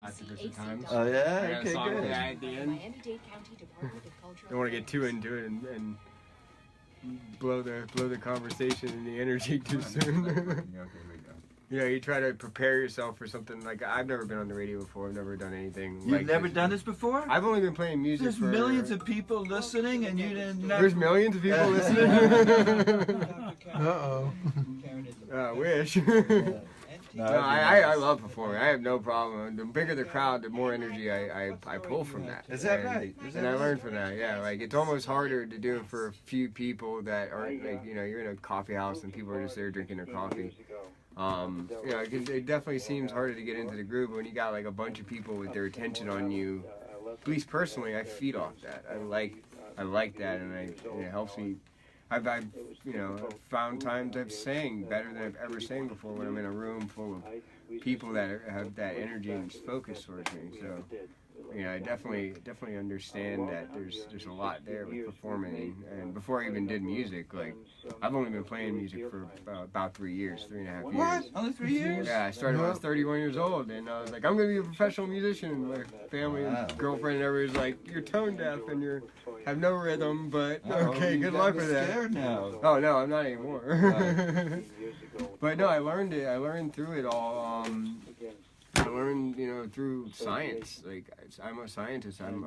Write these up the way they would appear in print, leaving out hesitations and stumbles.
Lots of different times. Oh yeah, I got a okay, song for good. that at the end. Don't want to get too into it and blow the conversation and the energy too soon. Okay, here we go. You know, you try to prepare yourself for something. Like, I've never been on the radio before. I've never done anything. You've like never done this before? I've only been playing music. There's for millions of people listening, and you didn't know. There's millions of people listening. Uh-oh. I wish. No, I love performing. I have no problem. The bigger the crowd, the more energy I pull from that. Is that and, right? Is that and I right? learned from that. Yeah, like it's almost harder to do it for a few people that aren't like, you know, you're in a coffee house and people are just there drinking their coffee. You know, it definitely seems harder to get into the groove when you got like a bunch of people with their attention on you. At least personally, I feed off that. I like that, and it helps me. I've you know, found times I've sang better than I've ever sang before when I'm in a room full of people that have that energy and focus towards me. So, you know, I definitely understand that there's a lot there with performing. And before I even did music, like, I've only been playing music for about 3 years, 3.5 years. What? Only 3 years? Yeah, I started when I was 31 years old, and I was like, I'm going to be a professional musician. And my family and girlfriend and everybody was like, you're tone deaf and you have no rhythm, but okay, good luck with that. Scared now. Oh, no, I'm not anymore. But no, I learned it. I learned through it all. I learned, you know, through science. Like, I'm a scientist. I'm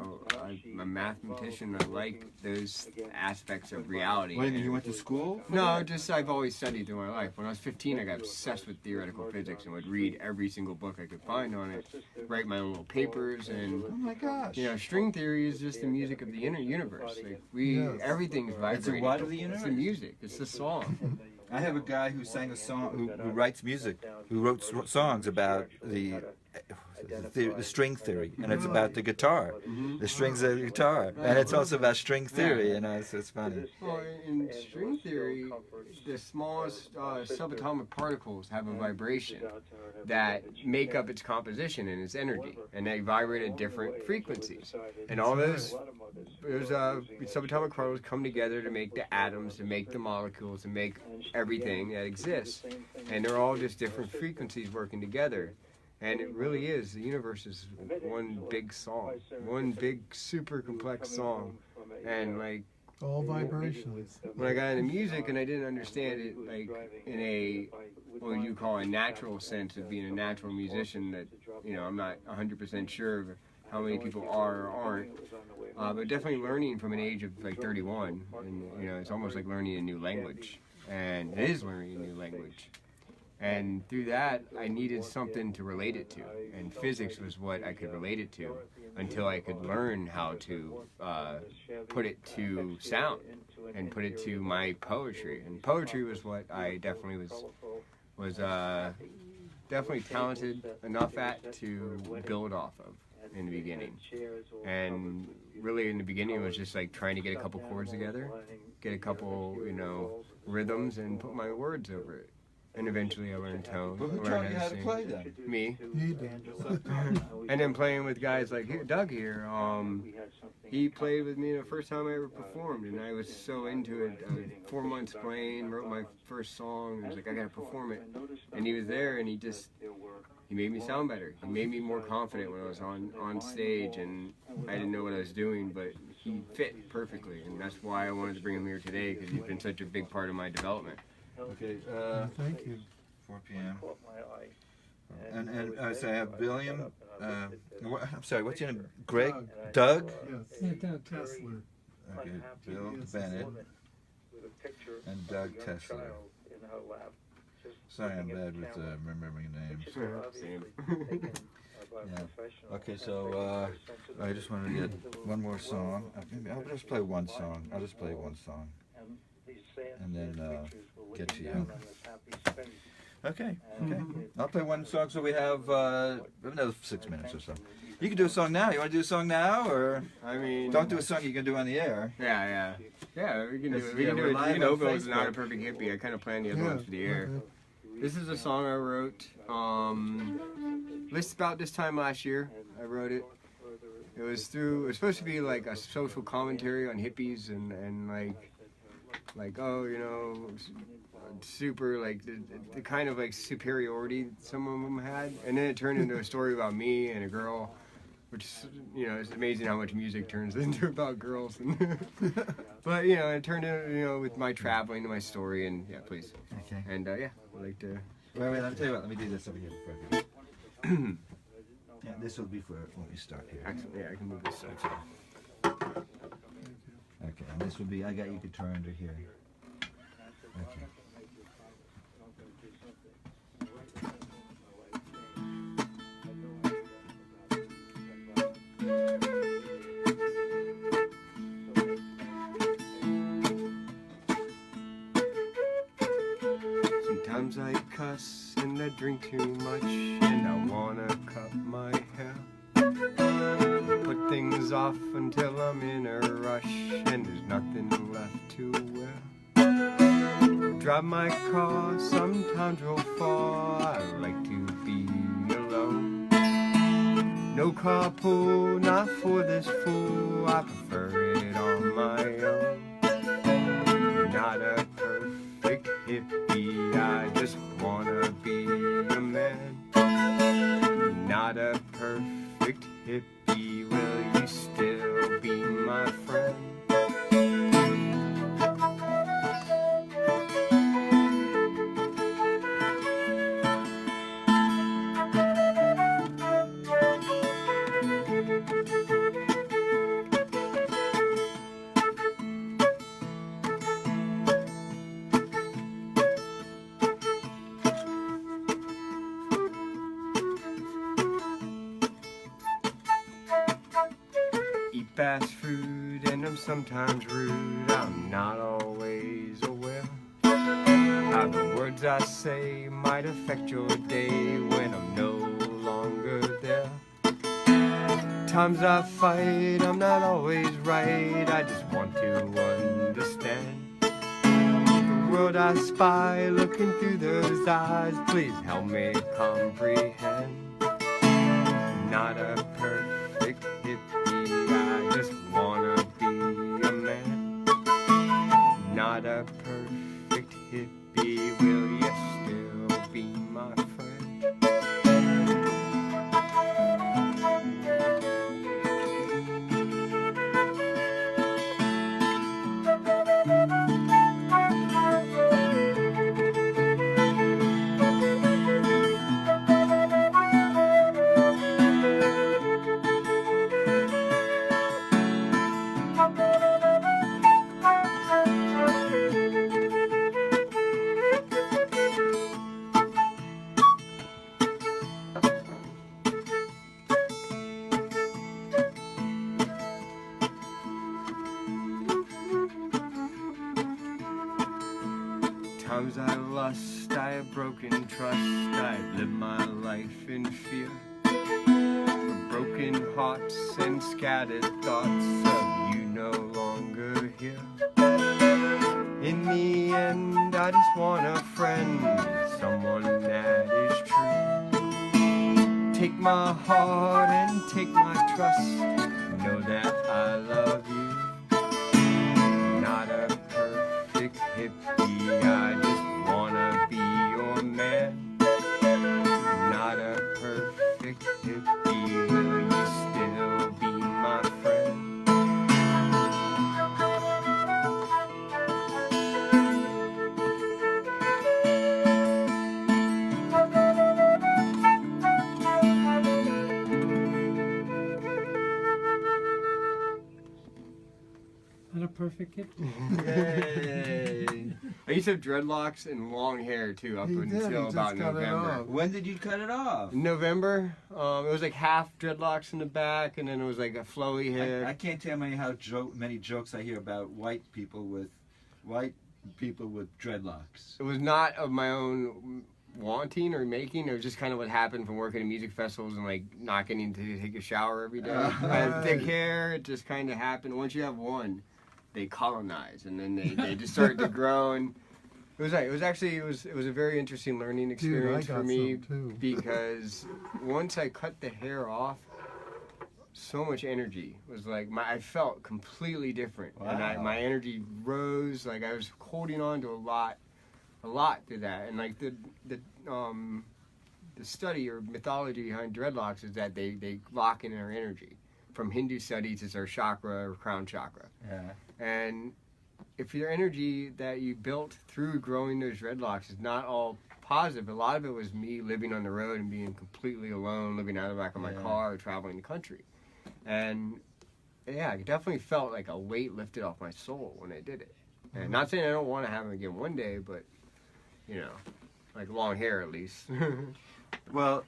a mathematician. I like those aspects of reality. Wait a minute, you went to school? No, just I've always studied through my life. When I was 15, I got obsessed with theoretical physics and would read every single book I could find on it, write my own little papers, and Oh my gosh. you know, string theory is just the music of the inner universe. Like everything's vibrating. It's the what of the universe? It's the music. It's the song. I have a guy who sang a song, who writes music, who wrote songs about the string theory, and it's about the guitar, the strings of the guitar, and it's also about string theory, you know, so it's funny. Well, in string theory, the smallest subatomic particles have a vibration that make up its composition and its energy, and they vibrate at different frequencies. And all those subatomic particles come together to make the atoms, to make the molecules, to make everything that exists. And they're all just different frequencies working together. And it really is. The universe is one big song, one big super complex song. And like, All vibrations. when I got into music and I didn't understand it like in a, what you call a natural sense of being a natural musician, that, you know, I'm not 100% sure of how many people are or aren't. But definitely learning from an age of like 31, and you know, it's almost like learning a new language. And it is learning a new language. And through that, I needed something to relate it to. And physics was what I could relate it to until I could learn how to put it to sound and put it to my poetry. And poetry was what I definitely was definitely talented enough at to build off of in the beginning. And really in the beginning it was just like trying to get a couple chords together, get a couple, you know, rhythms, and put my words over it. And eventually I learned tone. Well, who learned taught you how to sing. play then? Me. He did. And then playing with guys like Doug here. He played with me the first time I ever performed, and I was so into it. 4 months playing, wrote my first song. I was like, I gotta perform it. And he was there, and he made me sound better. He made me more confident when I was on stage, and I didn't know what I was doing, but he fit perfectly. And that's why I wanted to bring him here today, because he's been such a big part of my development. Okay, Thank you. 4 p.m. And so I have Billiam, I'm sorry, what's your name? Greg? Doug? Yes. Tesla. Okay, Bill Bennett and Doug Tesla. Sorry, I'm bad with remembering names. Yeah. Okay, so I just wanted to get one more song. Maybe I'll just play one song. I'll just play one song. And then get to you. Okay. I'll play one song, so we have another 6 minutes or so. You can do a song now. You want to do a song now, or I mean, don't do a song you can do on the air? Yeah. We can do it. We Yeah, can do we're it. live We can on open with Facebook. Not a Perfect Hippie. I kind of planned the other ones for the air. This is a song I wrote. This about this time last year. I wrote it. It was supposed to be like a social commentary on hippies and like, oh, you know, super like the kind of like superiority some of them had, and then it turned into a story about me and a girl, which it's amazing how much music turns into about girls. But it turned into with my traveling and my story, and yeah, please. Okay. And I'd like to. Wait, let me tell you what. Let me do this over here for you. Yeah, this will be for when we start here. Excellent. Yeah, I can move this side. Okay, and this will be. I got you could turn under here. Okay. Sometimes I cuss and I drink too much, and I wanna cut my hair. Put things off until I'm in a rush, and there's nothing left to wear. Drive my car, sometimes real far, I like to be alone. No carpool, not for this fool, I prefer it on my own. Not a perfect hippie, I just wanna be a man. Not a perfect hippie, will you still be my friend? Eat fast food and I'm sometimes rude, I'm not always aware how the words I say might affect your day when I'm no longer there. Times I fight, I'm not always right, I just want to understand the world I spy, looking through those eyes, please help me comprehend. Not a perfect hippie, I just wanna be a man. Not a perfect hippie, will you still be my friend? Times I lust, I have broken trust, I've lived my life in fear. Broken hearts and scattered thoughts of you no longer here. In the end, I just want a friend, someone that is true. Take my heart and take my trust, know that I love you. Not a perfect hippie, I just wanna be your man. Not a perfect hippie, will you still be my friend? Not a perfect hippie. Yay! I used to have dreadlocks and long hair too, up He did, he until just about got it November. off. When did you cut it off? In November, it was like half dreadlocks in the back, and then it was like a flowy hair. I can't tell you how many jokes I hear about white people with dreadlocks. It was not of my own wanting or making. It was just kind of what happened from working at music festivals and like not getting to take a shower every day. I had thick hair. It just kind of happened. Once you have one, they colonize, and then they just start to grow. And it was a very interesting learning experience Dude, I for got me some too. because once I cut the hair off, so much energy was like I felt completely different, and Wow. my energy rose. Like I was holding on to a lot a lot to that, and like the study or mythology behind dreadlocks is that they lock in our energy. From Hindu studies, it's our chakra or crown chakra. Yeah. And if your energy that you built through growing those dreadlocks is not all positive, a lot of it was me living on the road and being completely alone, living out of the back of my car, traveling the country. And yeah, I definitely felt like a weight lifted off my soul when I did it. And not saying I don't want to have them again one day, but, you know, like long hair at least. Well,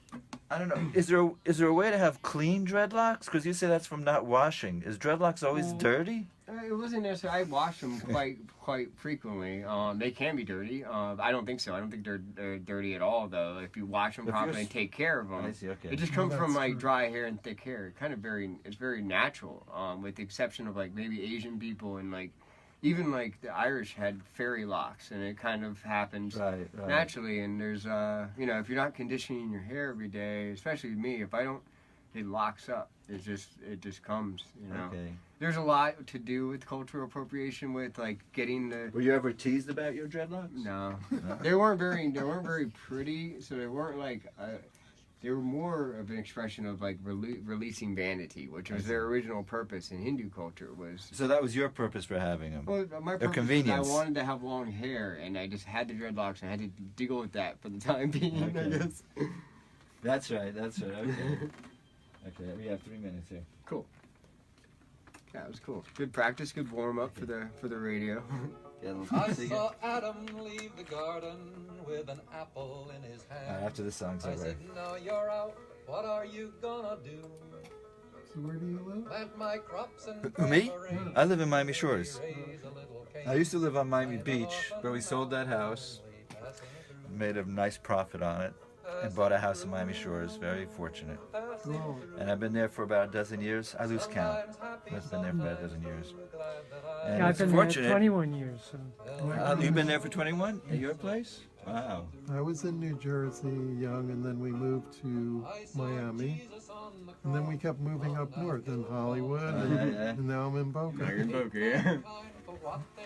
I don't know. Is there a way to have clean dreadlocks? Because you say that's from not washing. Is dreadlocks always dirty? It wasn't necessarily. I wash them quite frequently. They can be dirty. I don't think so. I don't think they're dirty at all, though. If you wash them properly and take care of them, I see. Okay. it just comes from like dry hair and thick hair. It's very natural. With the exception of like maybe Asian people and like even like the Irish had fairy locks, and it kind of happens naturally. And there's you know, if you're not conditioning your hair every day, especially me, if I don't, it locks up. It just comes. You know. Okay. There's a lot to do with cultural appropriation, with like getting the. Were you ever teased about your dreadlocks? No, they weren't very pretty. So they weren't like. They were more of an expression of like releasing vanity, which was their original purpose in Hindu culture. Was so that was your purpose for having them. Well, my purpose convenience. Was I wanted to have long hair, and I just had the dreadlocks, and I had to deal with that for the time being. Okay. I guess. That's right. Okay. Okay. We have 3 minutes here. Cool. Yeah, it was cool. Good practice, good warm up for the radio. I saw Adam leave the garden with an apple in his hand. After the song's I over. said, now you're out, what are you gonna do? So where do you live? Plant my crops and Me? raise I live in Miami Shores. a little cake. I used to live on Miami Beach, but we sold that house, made a nice profit on it, and bought a house in Miami Shores. Very fortunate. Oh, And I've been there for about a dozen years. I lose count. I've been there for about a dozen years. And yeah, I've it's been fortunate. there 21 years. So. You've been there for 21 at your place? Wow. I was in New Jersey young, and then we moved to Miami, and then we kept moving up north in Hollywood, and now I'm in Boca. You're in Boca, yeah.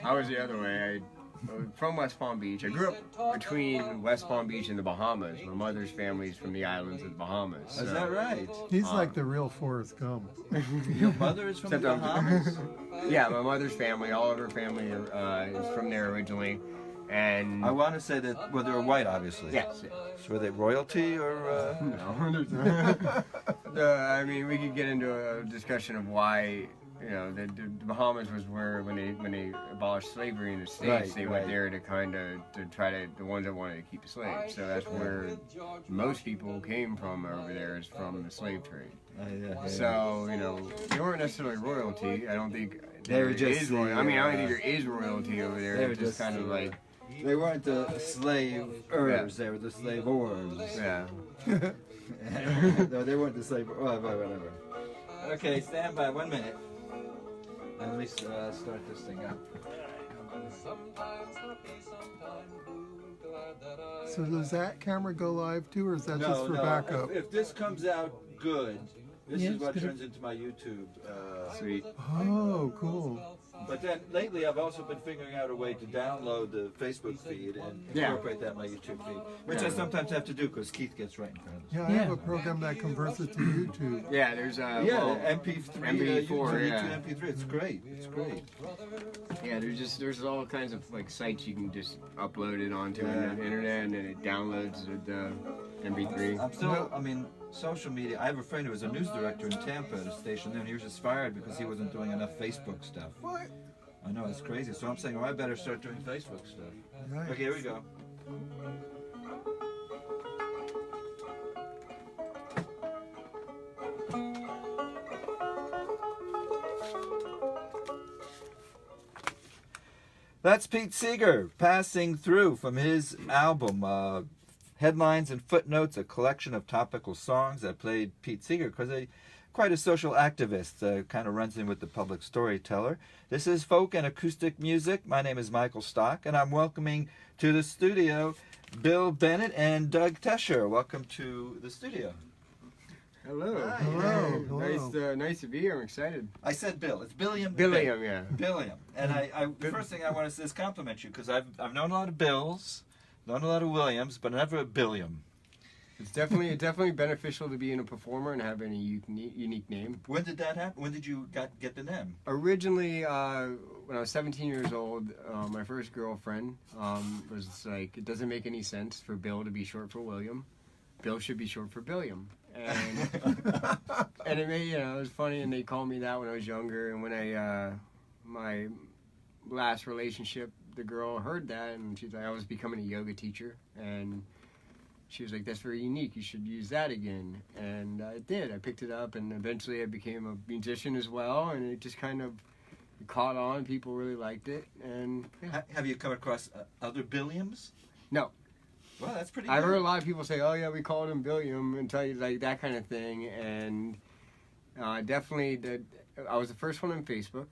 I was the other way. I'm from West Palm Beach. I grew up between West Palm Beach and the Bahamas. My mother's family's from the islands of the Bahamas. So. Is that right? He's like the real Forrest Gump. Your mother is from the Bahamas? Yeah, my mother's family, all of her family is from there originally. And I want to say that, well, they were white, obviously. yes. So were they royalty or? No, I mean, we could get into a discussion of why, you know, the Bahamas was where when they abolished slavery in the States, they went there to the ones that wanted to keep slaves. So that's where most people came from over there, is from the slave trade. So, you know, they weren't necessarily royalty. I don't think They were just is royalty. I mean, I don't think there is royalty over there. They were It's just kind of like, They weren't the slavers, they were the slavors. yeah. No, they weren't the slavers. Oh, whatever. Okay, stand by 1 minute. And let me start this thing up. Sometimes happy, sometimes blue, glad that I So does that camera go live too, or is that just No, for no. backup? If this comes out good, this Yeah, is it's what good. turns into my YouTube. Sweet. Oh, cool. But then lately, I've also been figuring out a way to download the Facebook feed and incorporate that in my YouTube feed, which I sometimes have to do because Keith gets right in front of us. Yeah, I have a program that converts it to YouTube. Yeah, there's Yeah, MP3, MP4, YouTube, yeah. MP3. It's great. It's great. Yeah, there's all kinds of like sites you can just upload it onto the internet, and then it downloads the MP3. I'm still, I mean, social media. I have a friend who was a news director in Tampa at a station there, and he was just fired because he wasn't doing enough Facebook stuff. What? I know, it's crazy. So I'm saying, oh, I better start doing Facebook stuff. Right. Okay, here we go. That's Pete Seeger passing through from his album, Headlines and Footnotes, a collection of topical songs. I played Pete Seeger because quite a social activist, kind of runs in with the public storyteller. This is folk and acoustic music. My name is Michael Stock, and I'm welcoming to the studio Bill Bennett and Doug Tesher. Welcome to the studio. Hello. Hi. Hello. Nice to be here. I'm excited. I said Bill. It's Billiam. Billiam, yeah. Billiam. And the first thing I want to say is compliment you, because I've known a lot of Bills, Not a lot of Williams, but never a Billiam. It's definitely beneficial to being a performer and having a unique name. When did that happen? When did you get the name? Originally, when I was 17 years old, my first girlfriend was like, it doesn't make any sense for Bill to be short for William. Bill should be short for Billiam. And and it made, it was funny, and they called me that when I was younger. And when my last relationship, the girl heard that, and she's like, I was becoming a yoga teacher, and she was like, that's very unique, you should use that again. And I did. I picked it up, and eventually I became a musician as well, and it just kind of caught on. People really liked it. And yeah. Have you come across other Billiams? No. Well, that's pretty I've good. heard a lot of people say, oh yeah, we called him Billiam, and tell you like that kind of thing. And definitely, I was the first one on Facebook.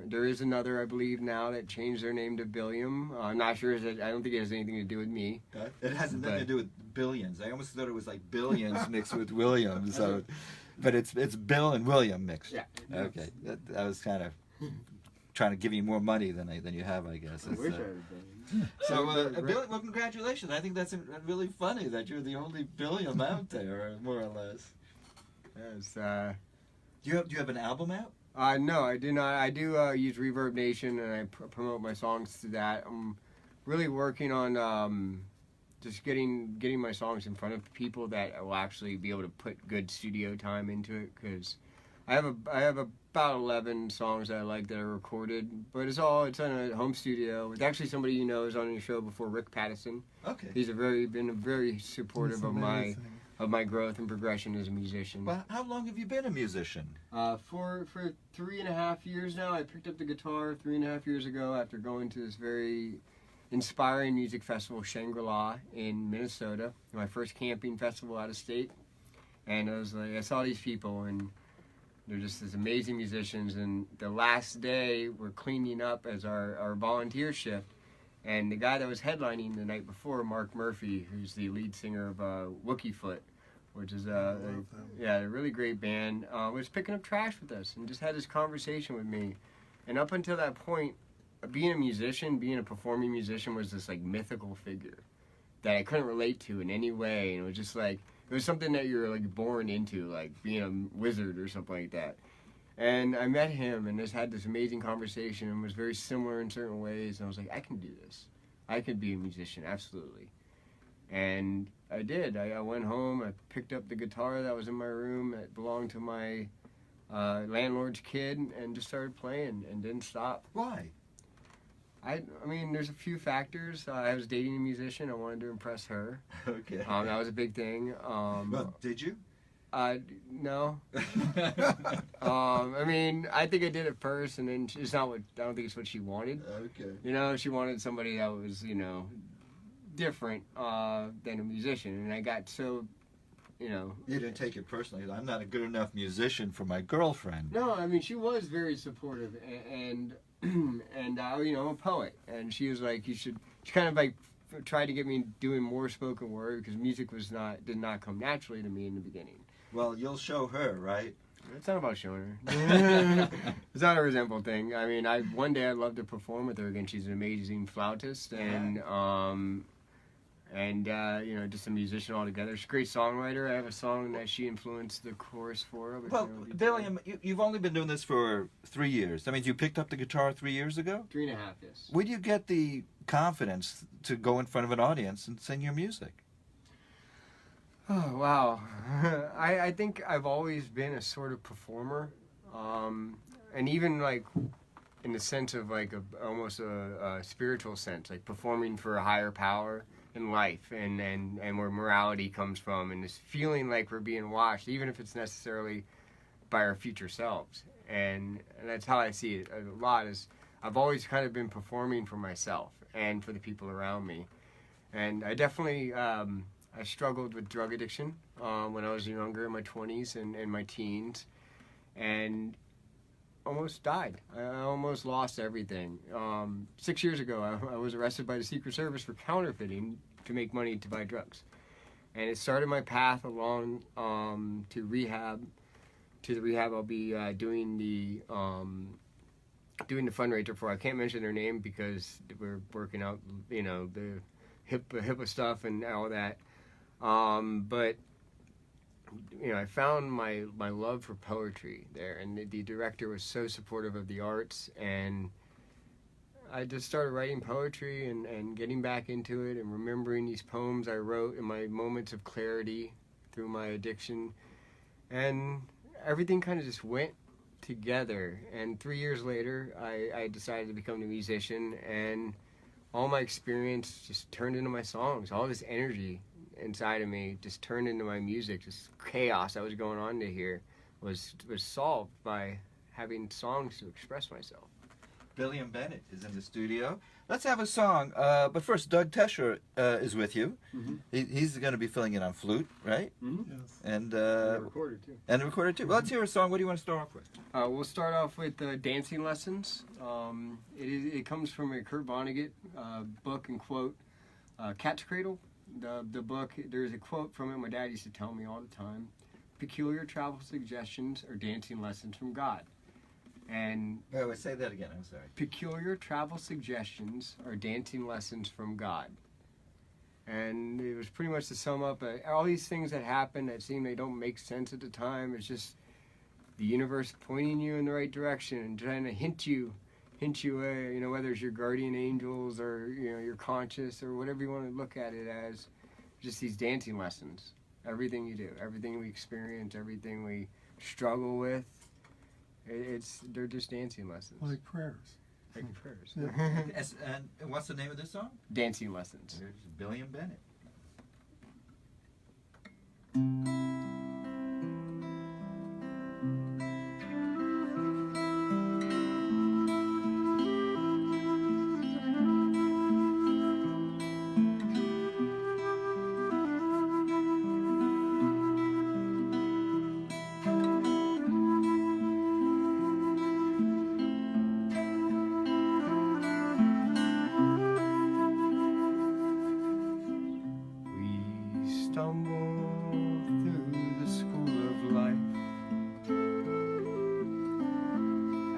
There is another, I believe, now that changed their name to Billiam. I'm not sure. I don't think it has anything to do with me. It has nothing to do with billions. I almost thought it was like billions mixed with William. So, but it's Bill and William mixed. Yeah. Okay. I was kind of trying to give you more money than you have, I guess. I wish I had been. So, Bill, well, congratulations. I think that's really funny that you're the only Billiam out there, more or less. Yes, Do you have an album out? no, I do not. I do use Reverb Nation, and I promote my songs through that. I'm really working on just getting my songs in front of people that will actually be able to put good studio time into it, because I have about 11 songs that I like that are recorded, but it's in a home studio with actually somebody you know is on your show before, Rick Pattison. Okay. He's been very supportive That's of amazing. my growth and progression as a musician. Well, how long have you been a musician? For 3.5 years now. I picked up the guitar 3.5 years ago after going to this very inspiring music festival, Shangri-La, in Minnesota, my first camping festival out of state. And I saw these people, and they're just these amazing musicians. And the last day, we're cleaning up as our volunteer shift. And the guy that was headlining the night before, Mark Murphy, who's the lead singer of Wookie Foot, which is a really great band, was picking up trash with us and just had this conversation with me. And up until that point, being a musician, being a performing musician, was this like mythical figure that I couldn't relate to in any way. And it was just like, it was something that you're like born into, like being a wizard or something like that. And I met him and just had this amazing conversation, and was very similar in certain ways. And I was like, I can do this. I could be a musician, absolutely. And I did. I went home, I picked up the guitar that was in my room that belonged to my landlord's kid, and just started playing and didn't stop. Why? I mean, there's a few factors. I was dating a musician. I wanted to impress her. Okay. That was a big thing. Well, did you? No. I mean, I think I did it first, and then it's not what, I don't think it's what she wanted. Okay. She wanted somebody that was, different than a musician, and I got so, You didn't take it personally. I'm not a good enough musician for my girlfriend. No, I mean, she was very supportive, and I'm a poet, and she was like, she kind of like tried to get me doing more spoken word, because music did not come naturally to me in the beginning. Well, you'll show her, right? It's not about showing her. It's not a resentful thing. I mean, one day I'd love to perform with her again. She's an amazing flautist, and just a musician altogether. She's a great songwriter. I have a song that she influenced the chorus for. Well, Billiam, you've only been doing this for 3 years. That means you picked up the guitar 3 years ago? 3.5, yes. Where do you get the confidence to go in front of an audience and sing your music? Oh, wow. I think I've always been a sort of performer. And even like in the sense of like almost a spiritual sense, like performing for a higher power in life, and where morality comes from, and this feeling like we're being watched, even if it's necessarily by our future selves. And that's how I see it a lot. Is I've always kind of been performing for myself and for the people around me. And I definitely I struggled with drug addiction when I was younger, in my 20s and my teens, and almost died. I almost lost everything. 6 years ago, I was arrested by the Secret Service for counterfeiting to make money to buy drugs. And it started my path along to rehab. To the rehab I'll be doing the fundraiser for. I can't mention their name because we're working out, the HIPAA stuff and all that. But I found my love for poetry there, and the director was so supportive of the arts, and I just started writing poetry and getting back into it and remembering these poems I wrote in my moments of clarity through my addiction, and everything kind of just went together. And 3 years later, I decided to become a musician, and all my experience just turned into my songs. All this energy inside of me just turned into my music. Just chaos that was going on to here was solved by having songs to express myself. Billiam Bennett is in the studio. Let's have a song. But first, Doug Tesher is with you. Mm-hmm. He's going to be filling in on flute, right? Mm-hmm. Yes. And The recorder too. and the recorder too. Well, let's hear a song. What do you want to start off with? We'll start off with Dancing Lessons. It comes from a Kurt Vonnegut book and quote, Cat's Cradle. The book, there's a quote from it my dad used to tell me all the time. Peculiar travel suggestions are dancing lessons from God. And Wait, say that again. I'm sorry. peculiar travel suggestions are dancing lessons from God. And it was pretty much to sum up all these things that happen that seem they don't make sense at the time. It's just the universe pointing you in the right direction and trying to hint you whether it's your guardian angels or your conscious or whatever you want to look at it as, just these dancing lessons. Everything you do, everything we experience, everything we struggle with, they're just dancing lessons. Like prayers. Like prayers. Yeah. And what's the name of this song? Dancing lessons. There's Billiam Bennett.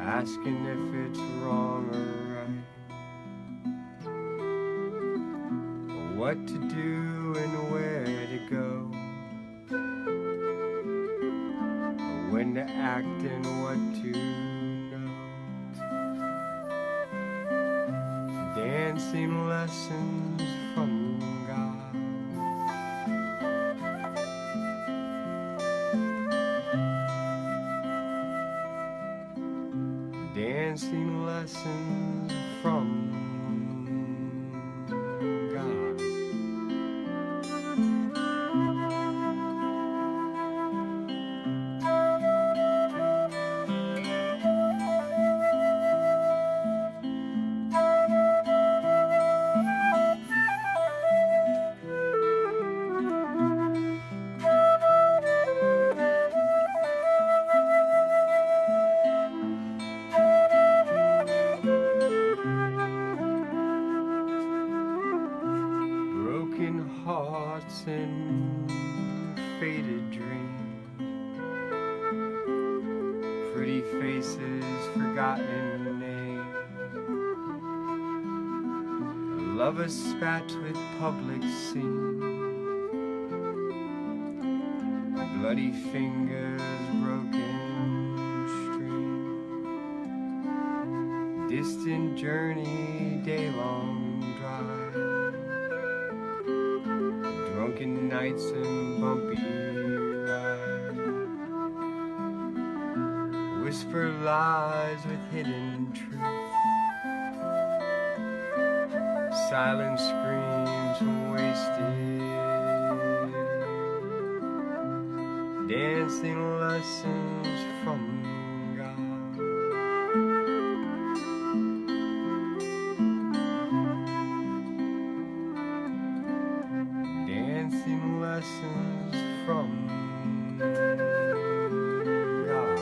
Asking if it's wrong or right, or what to do and where to go, or when to act and what to know. Dancing lessons from God. Dancing lessons from God. Hearts and faded dreams, pretty faces, forgotten names, lovers spats with public scenes, bloody fingers, broken streams, distant journey, day-long drive, drunken nights and bumpy rides, whisper lies with hidden truth, silent screams from wasted, dancing lessons from God. Dancing lessons from God.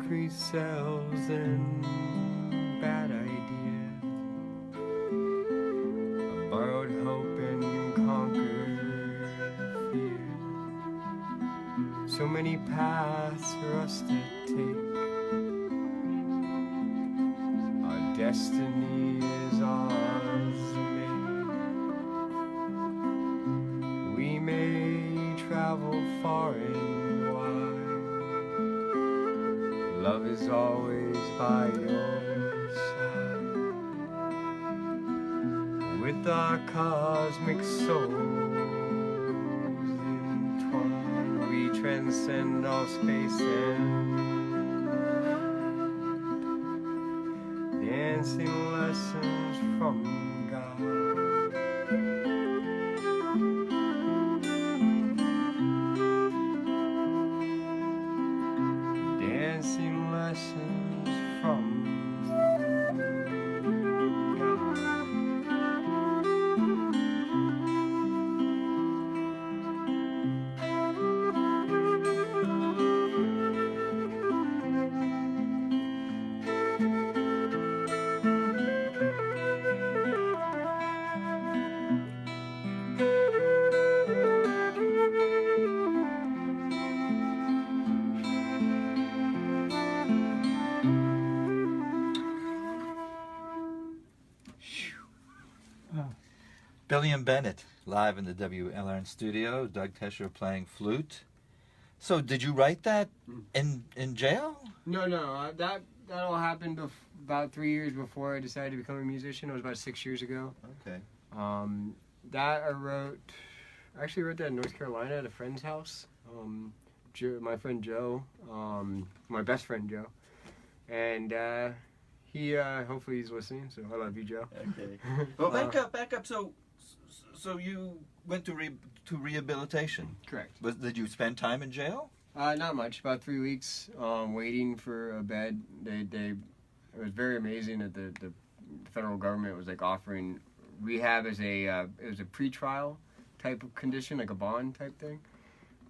increased sales and bad ideas. A borrowed hope and conquered fear. So many paths for us to take. Our destiny is ours to make. We may travel far and wide. Love is always by your side. With our cosmic souls entwined, we transcend all space and dancing lessons from God. Dancing lessons from God. Billiam Bennett, live in the WLRN studio. Doug Tesher playing flute. So, did you write that in jail? No, that all happened about 3 years before I decided to become a musician. It was about 6 years ago. Okay. That I actually wrote that in North Carolina at a friend's house. My friend Joe, my best friend Joe, and he hopefully he's listening. So I love you, Joe. Okay. Well, back up. So you went to rehabilitation. Correct. Did you spend time in jail? Not much. About 3 weeks waiting for a bed. It was very amazing that the federal government was like offering rehab as it was a pre-trial type of condition, like a bond type thing.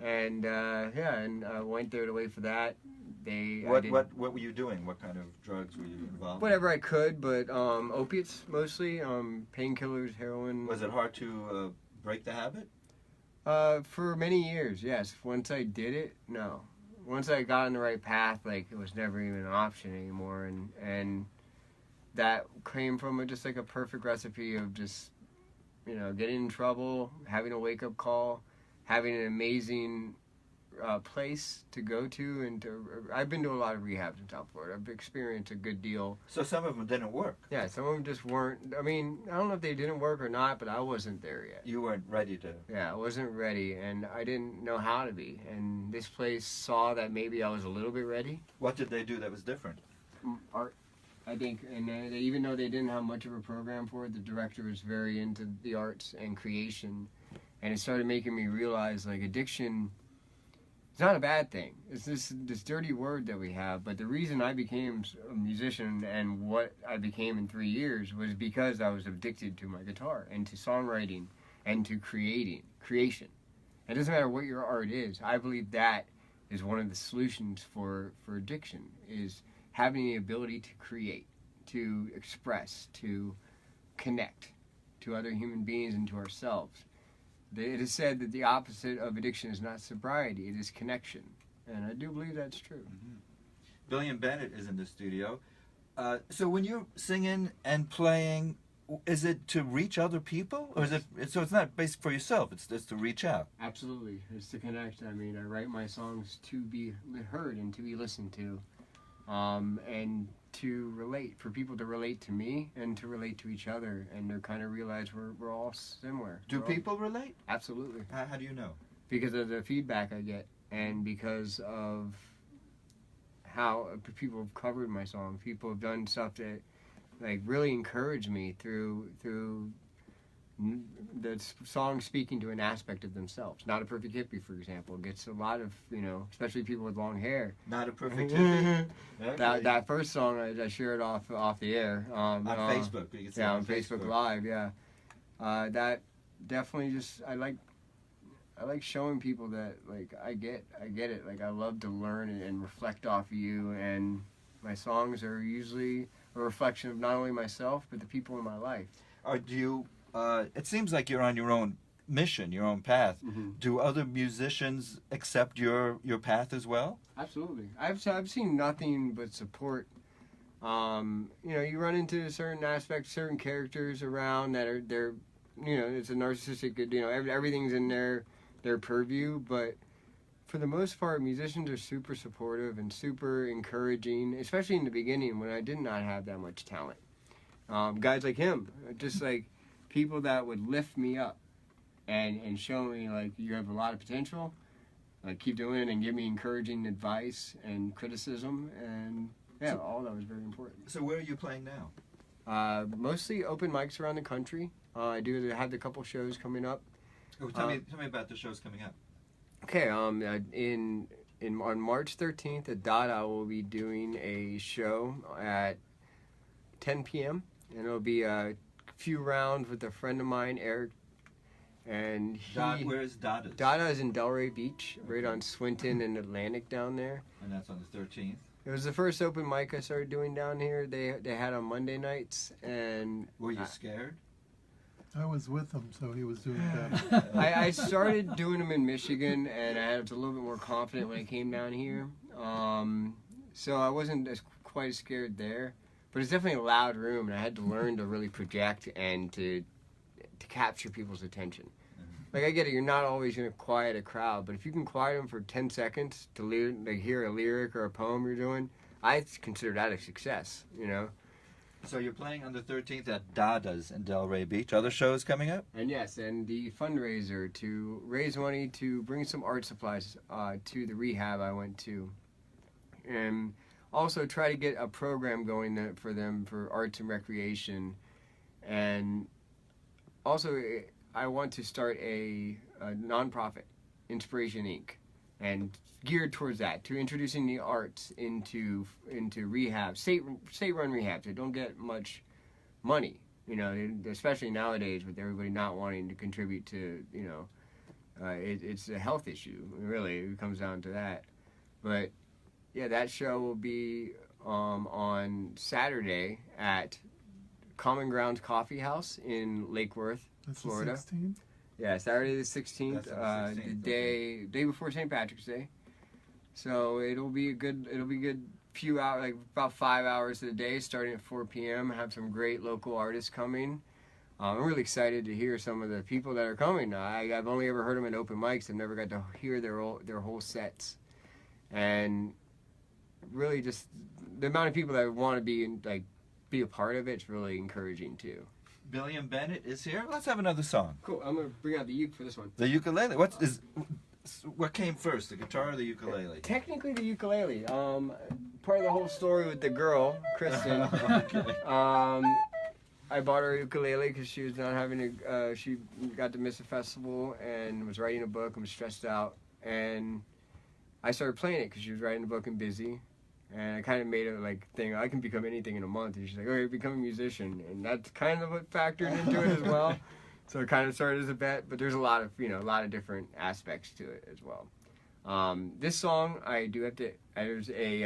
And and I went there to wait for that. What were you doing? What kind of drugs were you involved? Whatever I could, but opiates mostly, painkillers, heroin. Was it hard to break the habit? For many years, yes. Once I did it, no. Once I got on the right path, like it was never even an option anymore, and that came from just like a perfect recipe of just getting in trouble, having a wake up call, having an amazing place to go to, and I've been to a lot of rehabs in South Florida. I've experienced a good deal. So some of them didn't work. Yeah, some of them just weren't. I mean, I don't know if they didn't work or not, but I wasn't there yet. You weren't ready to. Yeah, I wasn't ready, and I didn't know how to be. And this place saw that maybe I was a little bit ready. What did they do that was different? Art, I think, and even though they didn't have much of a program for it, the director was very into the arts and creation, and it started making me realize like addiction. It's not a bad thing. It's this dirty word that we have. But the reason I became a musician and what I became in 3 years was because I was addicted to my guitar and to songwriting and to creation. It doesn't matter what your art is. I believe that is one of the solutions for addiction, is having the ability to create, to express, to connect to other human beings and to ourselves. It is said that the opposite of addiction is not sobriety, it is connection. And I do believe that's true. Mm-hmm. Billiam Bennett is in the studio. So when you're singing and playing, is it to reach other people? Or is it, so it's not basic for yourself, it's to reach out? Absolutely. It's to connect. I mean, I write my songs to be heard and to be listened to. And to relate, for people to relate to me and to relate to each other, and to kind of realize we're all similar. Do people relate? Absolutely. How do you know? Because of the feedback I get, and because of how people have covered my song. People have done stuff that like really encouraged me through the song speaking to an aspect of themselves. Not a Perfect Hippy, for example, gets a lot of, especially people with long hair. Not a Perfect Hippy. Okay. That first song I shared off the air on Facebook. You can see on Facebook Live. Yeah, that definitely just I like showing people that like I get it. Like I love to learn and reflect off of you, and my songs are usually a reflection of not only myself but the people in my life. Do you? It seems like you're on your own mission, your own path. Mm-hmm. Do other musicians accept your path as well? Absolutely. I've seen nothing but support. You run into certain aspects, certain characters around that are they're, it's a narcissistic. Everything's in their purview, but for the most part, musicians are super supportive and super encouraging, especially in the beginning when I did not have that much talent. Guys like him, just like people that would lift me up and show me like you have a lot of potential. Like keep doing it and give me encouraging advice and criticism, and yeah, all that was very important. So where are you playing now? Mostly open mics around the country. I do have a couple shows coming up. Oh, tell me about the shows coming up. Okay, on March 13th at Dada, we'll be doing a show at 10 p.m. and it'll be a few rounds with a friend of mine, Eric. And where is Dada? Dada is in Delray Beach, right on Swinton and Atlantic down there. And that's on the 13th. It was the first open mic I started doing down here. They had on Monday nights, and were you scared? I was with him, so he was doing better. I started doing them in Michigan, and I was a little bit more confident when I came down here. So I wasn't quite as scared there, but it's definitely a loud room, and I had to learn to really project and to capture people's attention. Like I get it, you're not always going to quiet a crowd, but if you can quiet them for 10 seconds to hear a lyric or a poem you're doing, I consider that a success, So you're playing on the 13th at Dada's in Delray Beach. Other shows coming up? And yes, and the fundraiser to raise money to bring some art supplies to the rehab I went to. And also try to get a program going for them for arts and recreation. And also, I want to start a nonprofit, Inspiration Inc., and geared towards that, to introducing the arts into rehab, state-run rehabs. They don't get much money, especially nowadays with everybody not wanting to contribute to, it's a health issue, really. It comes down to that. But, yeah, that show will be on Saturday at Common Grounds Coffee House in Lake Worth, That's Florida. the 16th? Yeah, Saturday the 16th, That's on the 16th, day before St. Patrick's Day. So it'll be a good few hours, like about 5 hours a day, starting at 4 p.m. Have some great local artists coming. I'm really excited to hear some of the people that are coming. I've only ever heard them at open mics. I've never got to hear their whole sets, and really just the amount of people that want to be a part of it's really encouraging too. Billiam Bennett is here. Let's have another song. Cool. I'm gonna bring out the uke for this one. The ukulele. What came first, the guitar or the ukulele? Technically the ukulele. Part of the whole story with the girl, Kristen. I bought her a ukulele because she was not having she got to miss a festival and was writing a book and was stressed out. And I started playing it because she was writing a book and busy. And I kind of made a thing. I can become anything in a month. And she's like, "Okay, become a musician," and that's kind of what factored into it as well. So it kind of started as a bet, but there's a lot of different aspects to it as well. This song, I do have to. There's a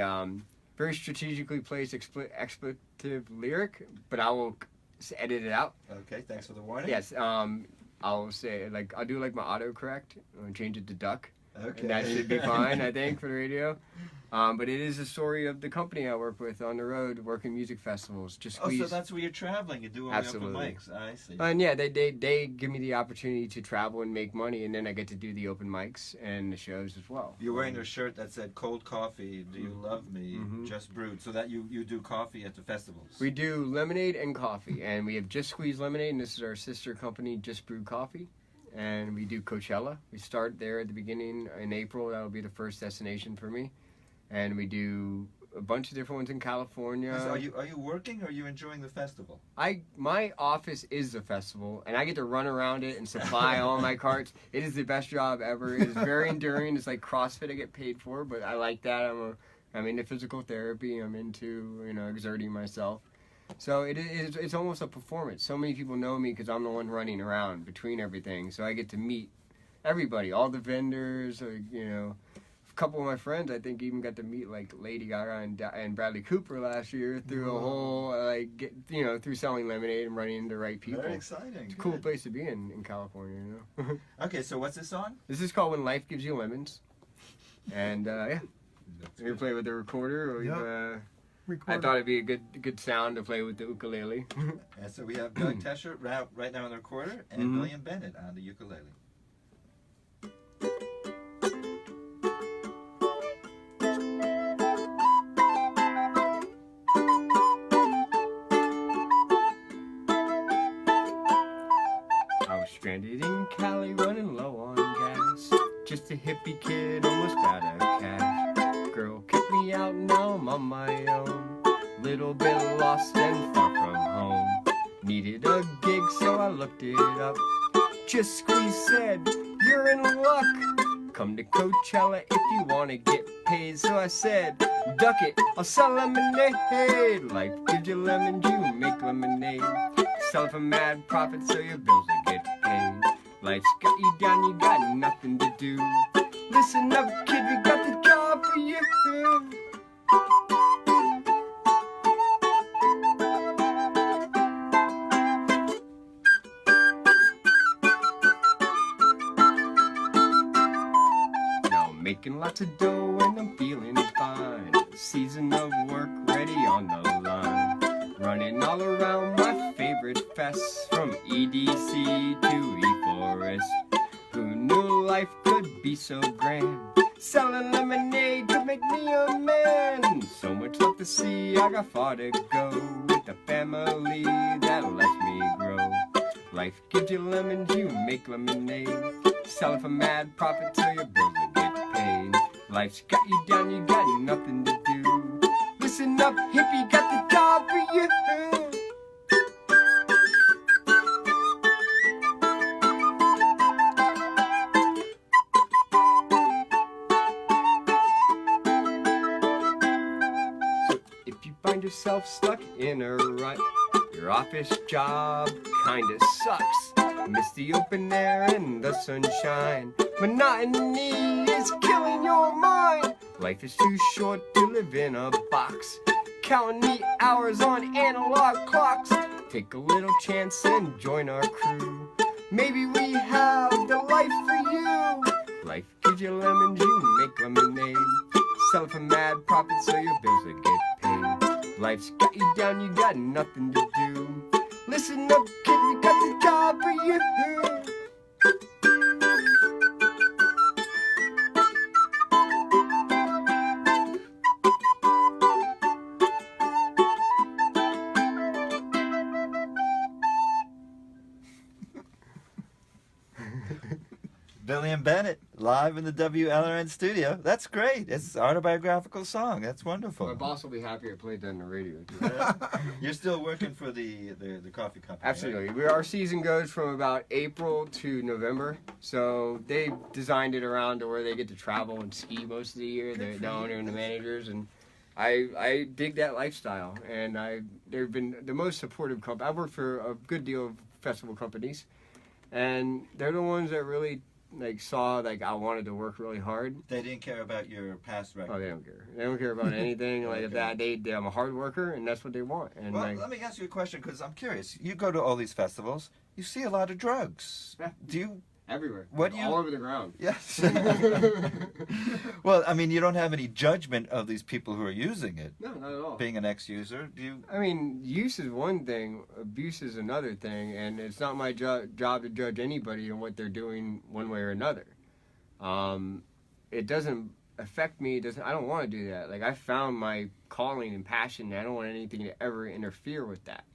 very strategically placed expletive lyric, but I will edit it out. Okay, thanks for the warning. Yes. I'll say I'll do my autocorrect and change it to duck. Okay. And that should be fine, I think, for the radio. But it is a story of the company I work with on the road, working music festivals. Just Oh, so that's where you're traveling. You do all the open Absolutely. mics. I see. And yeah, they give me the opportunity to travel and make money, and then I get to do the open mics and the shows as well. You're wearing a shirt that said "Cold Coffee, Do You Love Me?" Just brewed, so that you do coffee at the festivals. We do lemonade and coffee, and we have Just Squeeze Lemonade, and this is our sister company, Just Brewed Coffee. And we do Coachella. We start there at the beginning in April. That'll be the first destination for me. And we do a bunch of different ones in California. So are you working or are you enjoying the festival? My office is the festival, and I get to run around it and supply all my carts. It is the best job ever. It is very enduring. It's like CrossFit I get paid for, but I like that. I'm into physical therapy. I'm into exerting myself. So it's almost a performance. So many people know me because I'm the one running around between everything. So I get to meet everybody, all the vendors, you know. A couple of my friends, I think, even got to meet like Lady Gaga and Bradley Cooper last year through a whole through selling lemonade and running into the right people. Very exciting. It's a cool place to be in California, you know. Okay, so what's this song? This is called When Life Gives You Lemons, and yeah, we can play with the recorder. Or Yep. I thought it'd be a good sound to play with the ukulele. And so we have Doug Tesher right now on the recorder and Mhm. Billiam Bennett on the ukulele. I was stranded in Cali running low on gas. Just a hippie kid almost out of cash. Girl kicked me out, now I'm on my own. Little bit lost and far from home. Needed a gig, so I looked it up. Just Squeeze said, you're in luck. Come to Coachella if you wanna get paid. So I said, duck it, I'll sell lemonade. Life gives you lemons, you make lemonade. Sell for mad profit so your bills will get paid. Life's got you down, you got nothing to do. Listen up, kid, we got the job for you. Now I'm making lots of dough and I'm feeling fine. Season of work ready on the line. Running all around my favorite fests, from EDC to E-Forest. Who knew life could be so grand? Selling lemonade to make me a man. So much love to see, I got far to go. With a family that lets me grow. Life gives you lemons, you make lemonade. Sell it for mad profit till your bills will get paid. Life's got you down, you got nothing to do. Listen up, hippie, got the job for you. If you find yourself stuck in a rut, your office job kinda sucks. Miss the open air and the sunshine. Monotony is killing your mind. Life is too short to live in a box, counting the hours on analog clocks. Take a little chance and join our crew. Maybe we have the life for you. Life gives you lemons, you make lemonade. Sell it for mad profit so your bills will get paid. Life's got you down, you got nothing to do. Listen up, kid, we got the job for you. Billiam Bennett, live in the WLRN studio. That's great. It's an autobiographical song. That's wonderful. My boss will be happy I played that on the radio. You're still working for the coffee company, Absolutely. right? Our season goes from about April to November. So they designed it around to where they get to travel and ski most of the year. The owner and the managers. And I dig that lifestyle. And they've been the most supportive company. I've worked for a good deal of festival companies. And they're the ones that really saw I wanted to work really hard. They didn't care about your past record. Oh, they don't care. They don't care about anything like that. I'm a hard worker, and that's what they want. And Well, let me ask you a question because I'm curious. You go to all these festivals, you see a lot of drugs. Yeah. Do you? everywhere, What do you- all over the ground. Yes. Well, I mean, you don't have any judgment of these people who are using it. No, not at all. Being an ex-user, do you? I mean, use is one thing, abuse is another thing, and it's not my job to judge anybody on what they're doing one way or another. It doesn't affect me. I don't want to do that. I found my calling and passion, and I don't want anything to ever interfere with that.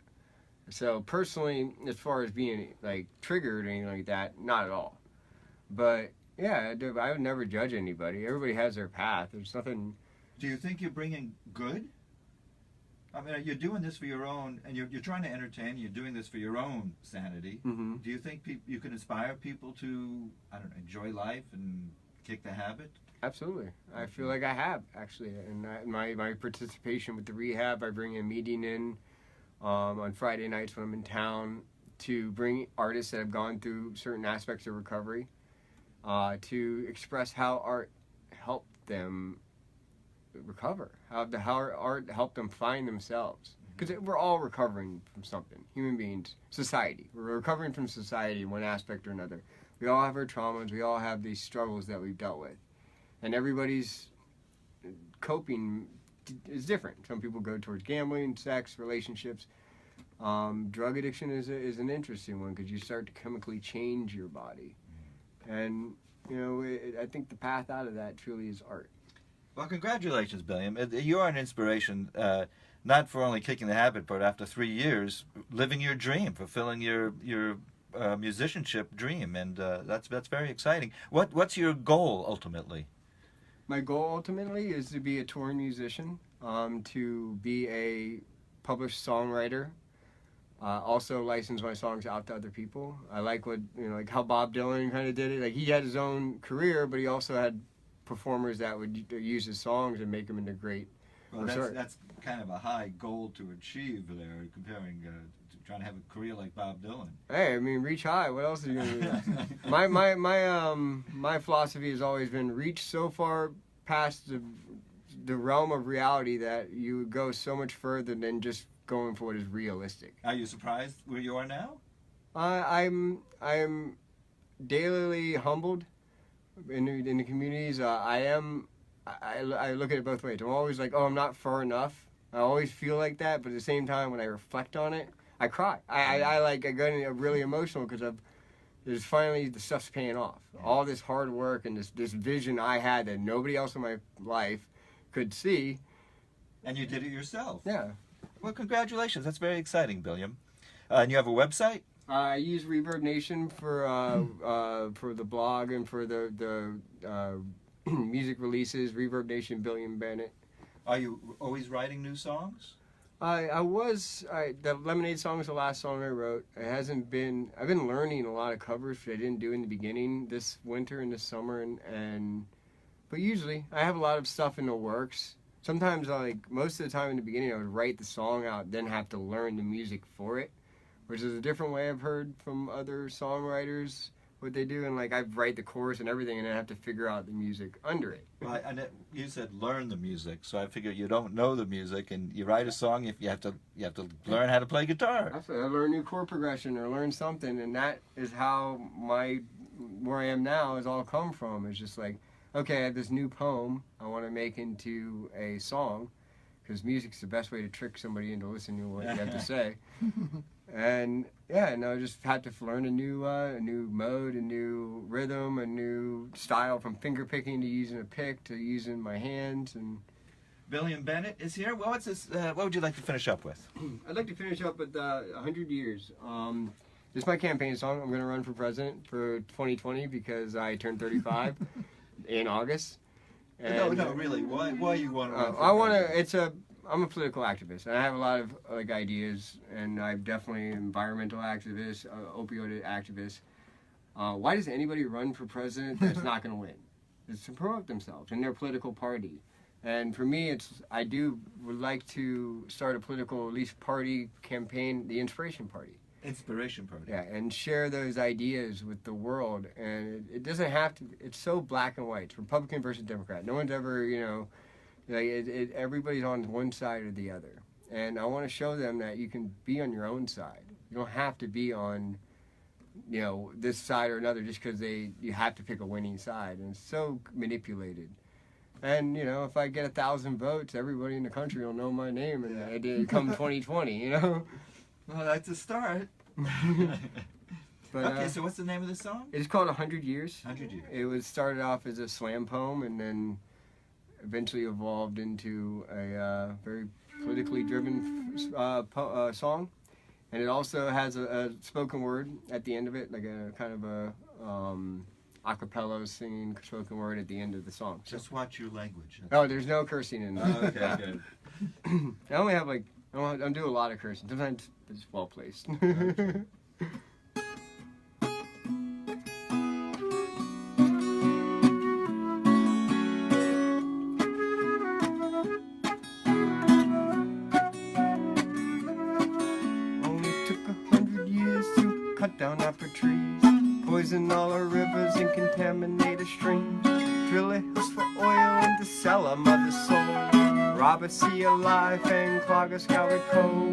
So personally, as far as being triggered or anything like that, not at all. But yeah, I would never judge anybody. Everybody has their path. There's nothing. Do you think you're bringing good? I mean, you're doing this for your own, and you're trying to entertain. You're doing this for your own sanity. Mm-hmm. Do you think you can inspire people to, I don't know, enjoy life and kick the habit? Absolutely. I feel like I have, actually. And my participation with the rehab, I bring a meeting in on Friday nights when I'm in town to bring artists that have gone through certain aspects of recovery. to express how art helped them recover, how art helped them find themselves. Because we're all recovering from something. Human beings, society. We're recovering from society in one aspect or another. We all have our traumas. We all have these struggles that we've dealt with. And everybody's coping is different. Some people go towards gambling, sex, relationships. Drug addiction is an interesting one because you start to chemically change your body. And, I think the path out of that truly is art. Well, congratulations, Billiam. You are an inspiration, not for only kicking the habit, but after 3 years, living your dream, fulfilling your musicianship dream, and that's very exciting. What's your goal ultimately? My goal ultimately is to be a touring musician, to be a published songwriter, also license my songs out to other people. I like what like how Bob Dylan kind of did it. Like he had his own career, but he also had performers that would use his songs and make them into great. Well, that's kind of a high goal to achieve there, comparing to trying to have a career like Bob Dylan. Hey, I mean, reach high. What else are you gonna do? My philosophy has always been reach so far past the realm of reality that you would go so much further than just going for what is realistic. Are you surprised where you are now? I'm daily humbled in the communities. I look at it both ways. I'm always like, oh, I'm not far enough. I always feel like that, but at the same time, when I reflect on it, I cry. I get really emotional because there's finally the stuff's paying off. All this hard work and this vision I had that nobody else in my life could see. And you did it yourself. Yeah. Well, congratulations. That's very exciting, Billiam. And you have a website? I use Reverb Nation for the blog and for the music releases. Reverb Nation, Billiam Bennett. Are you always writing new songs? The Lemonade song was the last song I wrote. I've been learning a lot of covers which I didn't do in the beginning this winter and this summer but usually I have a lot of stuff in the works. Sometimes most of the time in the beginning I would write the song out, then have to learn the music for it, which is a different way I've heard from other songwriters what they do, and I write the chorus and everything and then have to figure out the music under it. Right, and you said learn the music, so I figure you don't know the music and you write a song if you have to learn how to play guitar. Absolutely. I learn new chord progression or learn something, and that is how where I am now has all come from. It's just okay, I have this new poem I want to make into a song, because music's the best way to trick somebody into listening to what you have to say. And I just had to learn a new mode, a new rhythm, a new style, from finger picking to using a pick to using my hands. And Billiam Bennett is here. Well, what would you like to finish up with? I'd like to finish up with 100 Years. This is my campaign song. I'm going to run for president for 2020 because I turned 35 in August. And, no, really. Why you want to run for I'm a political activist, and I have a lot of ideas, and I'm definitely an environmental activist, opioid activist. Why does anybody run for president that's not going to win? It's to promote themselves and their political party. And for me, I would like to start a political, at least party campaign, the Inspiration Party. Inspiration Party. Yeah, and share those ideas with the world. And it doesn't have to, it's so black and white. It's Republican versus Democrat. No one's ever, everybody's on one side or the other. And I want to show them that you can be on your own side. You don't have to be on, this side or another just because you have to pick a winning side. And it's so manipulated. And, if I get 1,000 votes, everybody in the country will know my name, and I did come 2020, Well, that's a start. But, okay, so what's the name of the song? It's called 100 Years. 100 Years. It was started off as a slam poem and then eventually evolved into a very politically driven song. And it also has a spoken word at the end of it, like a kind of a a cappella singing spoken word at the end of the song. Just watch your language. There's no cursing in there. Okay, good. I only have I don't do a lot of cursing. Sometimes it's well placed. Only took 100 years to cut down apple trees, poison all our rivers and contaminate our streams. Drill a hills for oil and to sell our mother's soul. Rob a sea of life and clog a sky with coal.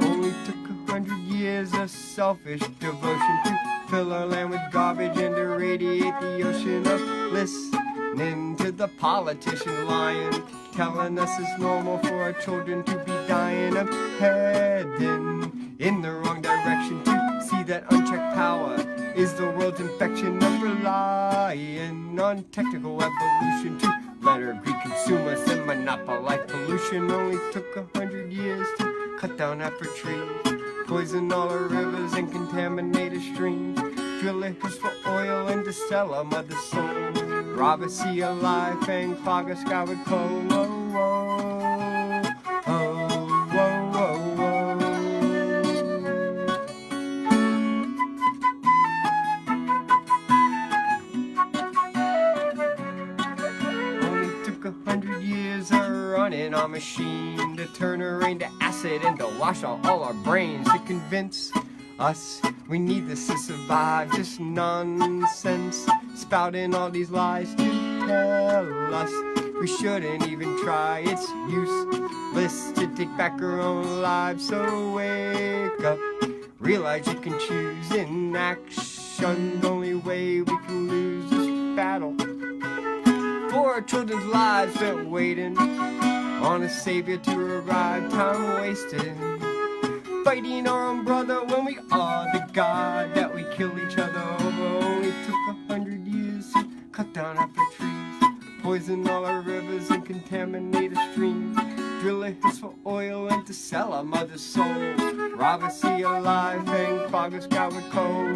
Only took 100 years of selfish devotion to fill our land with garbage and to radiate the ocean of listening to the politician lying, telling us it's normal for our children to be dying. I'm heading in the wrong direction to see that unchecked power is the world's infection. I'm relying on technical evolution to let our greed consume us and monopolize pollution. Only took 100 years to cut down apple trees, poison all our rivers and contaminate our streams. Drill a hills for oil and to sell our mother's soul. Rob a sea of life and clog a sky with coal. Only took 100 years of running our machine to turn her rain to acid and to wash out all our brains to convince us we need this to survive. Just nonsense, spouting all these lies to tell us we shouldn't even try. It's useless to take back our own lives. So wake up, realize you can choose in action. The only way we can lose this battle for our children's lives spent waiting on a savior to arrive. Time wasted fighting our own brother when we are the God that we kill each other over. Only took 100 years to cut down apple trees, poison all our rivers and contaminate our streams. Drill a hills for oil and to sell our mother's soul. Rob a sea of life and clog a sky with coal.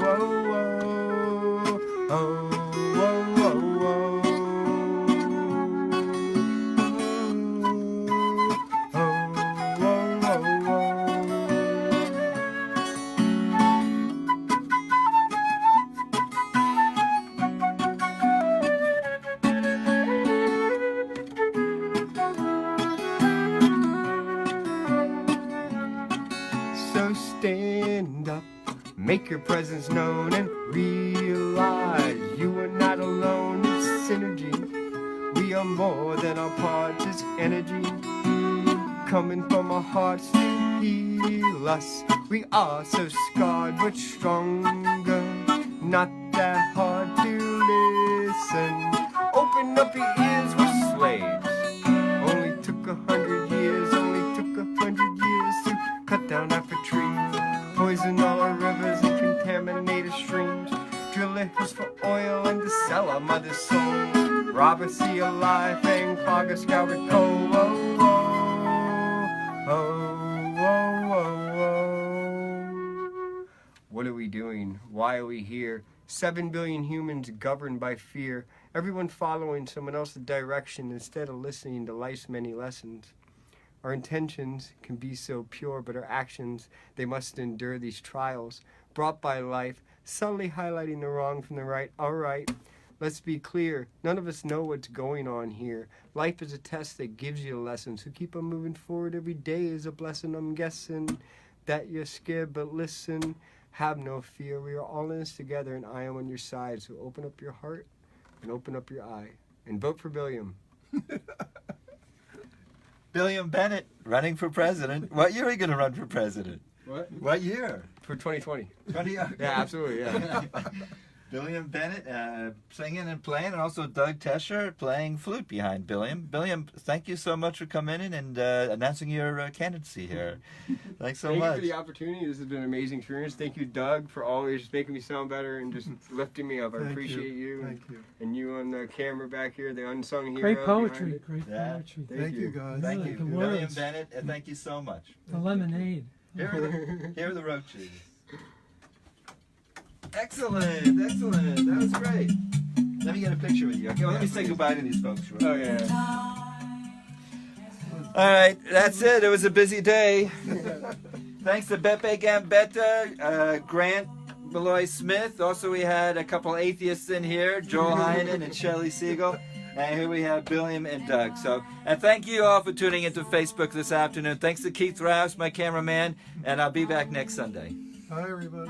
So stand up, make your presence known, and realize you are not alone. It's synergy. We are more than our parts. It's energy coming from our hearts to heal us. We are so scarred but stronger, not that hard to listen. Open up your ears, we're slaves. Only took 100 years, only took 100 years to cut down apple trees, poison all our rivers and contaminate our streams. Drill a hills for oil and to sell our mother's soul. Rob a sea of life and clog a sky with coal. What are we doing? Why are we here? 7 billion humans governed by fear. Everyone following someone else's direction instead of listening to life's many lessons. Our intentions can be so pure, but our actions, they must endure these trials brought by life, subtly highlighting the wrong from the right. All right, let's be clear. None of us know what's going on here. Life is a test that gives you a lesson, so keep on moving forward. Every day is a blessing. I'm guessing that you're scared, but listen, have no fear. We are all in this together, and I am on your side. So open up your heart and open up your eye and vote for Billiam. Billiam Bennett running for president. What year are you going to run for president? What year? For 2020. 20. Yeah, absolutely, yeah. Billiam Bennett singing and playing, and also Doug Tesher playing flute behind Billiam. Billiam, thank you so much for coming in and announcing your candidacy here. Thanks so much. Thank you for the opportunity. This has been an amazing experience. Thank you, Doug, for always making me sound better and just lifting me up. I appreciate you. Thank you. And you on the camera back here, the unsung hero. Great poetry. behind Great Yeah. poetry. it. Thank you, guys. Thank Yeah, you, the Billiam words. Bennett, and thank you so much. The lemonade. Here are the roaches. Excellent, excellent. That was great. Let me get a picture with you. Okay, well, let me say goodbye to these folks. Oh, yeah. All right, that's it. It was a busy day. Thanks to Beppe Gambetta, Grant Malloy Smith. Also, we had a couple atheists in here, Joel Heinen and Shelley Siegel. And here we have Billiam and Doug. So, and thank you all for tuning into Facebook this afternoon. Thanks to Keith Rouse, my cameraman, and I'll be back next Sunday. Hi, everybody.